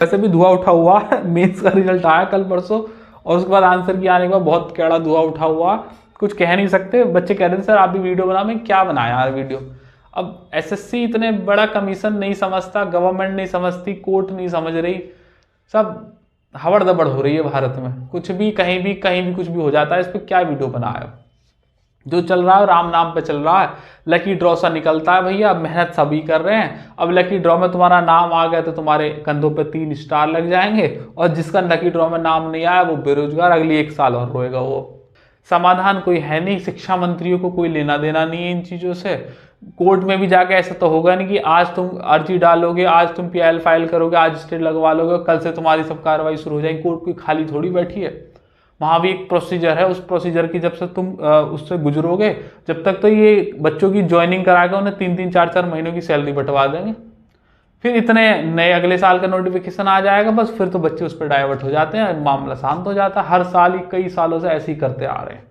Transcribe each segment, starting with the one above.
वैसे भी धुआं उठा हुआ है, मेंस का रिजल्ट आया कल परसों, और उसके बाद आंसर की आने के बाद बहुत कड़ा धुआं उठा हुआ, कुछ कह नहीं सकते। बच्चे कह रहे थे सर आप भी वीडियो बना, मैं क्या बनाया यार वीडियो। अब एसएससी इतने बड़ा कमीशन नहीं समझता, गवर्नमेंट नहीं समझती, कोर्ट नहीं समझ रही, सब हवड़ दबड़ हो रही है भारत में, कुछ भी कहीं भी कुछ भी हो जाता है। इस पर क्या वीडियो बनाया, जो चल रहा है राम नाम पे चल रहा है। लकी ड्रॉ सा निकलता है भैया, मेहनत सभी कर रहे हैं। अब लकी ड्रॉ में तुम्हारा नाम आ गया तो तुम्हारे कंधों पे 3 स्टार लग जाएंगे, और जिसका लकी ड्रॉ में नाम नहीं आया वो बेरोजगार, अगली 1 साल और रोएगा वो। समाधान कोई है नहीं, शिक्षा मंत्रियों को कोई लेना देना नहीं है इन चीजों से। कोर्ट में भी जाके ऐसा तो होगा नहीं कि आज तुम अर्जी डालोगे, आज तुम पीआईएल फाइल करोगे, आज स्टे लगवा लोगे, कल से तुम्हारी सब कार्रवाई शुरू हो जाएगी। कोर्ट कोई खाली थोड़ी बैठी है, वहां भी एक प्रोसीजर है। उस प्रोसीजर की जब से तुम उससे गुजरोगे, जब तक तो ये बच्चों की ज्वाइनिंग करा के उन्हें 3-3 4-4 महीनों की सैलरी बंटवा देंगे। फिर इतने नए अगले साल का नोटिफिकेशन आ जाएगा, बस फिर तो बच्चे उस पर डाइवर्ट हो जाते हैं, मामला शांत हो जाता है। हर साल ही कई सालों से ऐसे ही करते आ रहे हैं।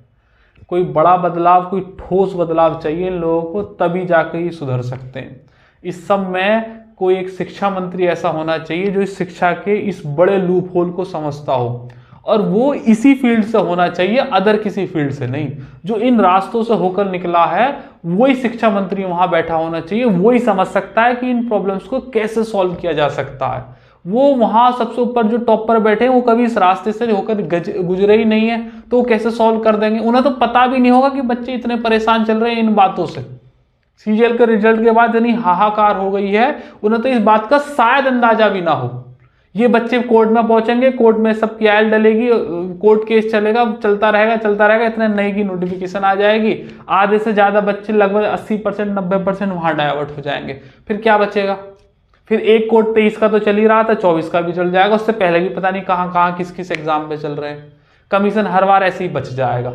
कोई बड़ा बदलाव, कोई ठोस बदलाव चाहिए इन लोगों को, तभी जाके ये सुधर सकते हैं। इस सब में कोई एक शिक्षा मंत्री ऐसा होना चाहिए जो इस शिक्षा के इस बड़े लूप होल को समझता हो, और वो इसी फील्ड से होना चाहिए, अदर किसी फील्ड से नहीं। जो इन रास्तों से होकर निकला है वही शिक्षा मंत्री वहां बैठा होना चाहिए, वही समझ सकता है कि इन प्रॉब्लम्स को कैसे सॉल्व किया जा सकता है। वो वहां सबसे ऊपर जो टॉप पर बैठे हैं वो कभी इस रास्ते से होकर गुजरे ही नहीं है, तो वो कैसे सॉल्व कर देंगे। उन्हें तो पता भी नहीं होगा कि बच्चे इतने परेशान चल रहे हैं इन बातों से। सीजीएल के रिजल्ट के बाद इतनी हाहाकार हो गई है, उन्हें तो इस बात का शायद अंदाजा भी ना हो। ये बच्चे कोर्ट में पहुंचेंगे, कोर्ट में सब पीआईएल डलेगी, कोर्ट केस चलेगा, चलता रहेगा, इतने नई की नोटिफिकेशन आ जाएगी, आधे से ज्यादा बच्चे लगभग 80% 90% वहां डाइवर्ट हो जाएंगे। फिर क्या बचेगा? फिर एक कोर्ट 23 का तो चल ही रहा था, 24 का भी चल जाएगा, उससे पहले भी पता नहीं कहां कहां किस किस एग्जाम पे चल रहे हैं। कमीशन हर बार ऐसे ही बच जाएगा।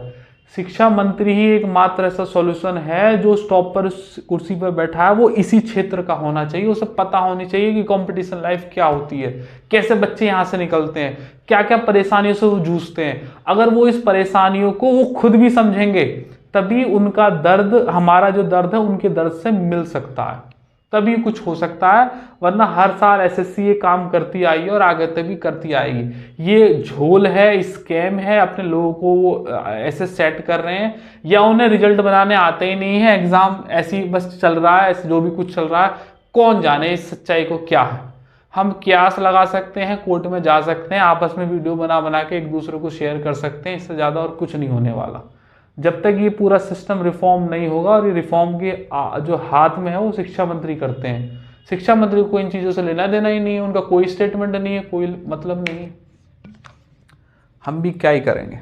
शिक्षा मंत्री ही एकमात्र ऐसा सॉल्यूशन है जो स्टॉप पर कुर्सी पर बैठा है, वो इसी क्षेत्र का होना चाहिए। उसे पता होनी चाहिए कि कंपटीशन लाइफ क्या होती है, कैसे बच्चे यहां से निकलते हैं, क्या क्या परेशानियों से वो जूझते हैं। अगर वो इस परेशानियों को वो खुद भी समझेंगे, तभी उनका दर्द हमारा जो दर्द है उनके दर्द से मिल सकता है, तभी कुछ हो सकता है। वरना हर साल एसएससी ये काम करती आई है और आगे तक भी करती आएगी। ये झोल है, स्कैम है, अपने लोगों को वो ऐसे सेट कर रहे हैं, या उन्हें रिजल्ट बनाने आते ही नहीं है, एग्जाम ऐसी बस चल रहा है, ऐसे जो भी कुछ चल रहा है। कौन जाने इस सच्चाई को क्या है। हम क्यास लगा सकते हैं, कोर्ट में जा सकते हैं, आपस में वीडियो बना बना के एक दूसरे को शेयर कर सकते हैं, इससे ज्यादा और कुछ नहीं होने वाला। जब तक ये पूरा सिस्टम रिफॉर्म नहीं होगा, और ये रिफॉर्म के जो हाथ में है वो शिक्षा मंत्री करते हैं। शिक्षा मंत्री को इन चीजों से लेना देना ही नहीं है, उनका कोई स्टेटमेंट नहीं है, कोई मतलब नहीं है। हम भी क्या ही करेंगे।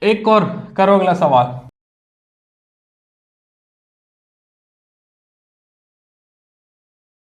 एक और करो अगला सवाल।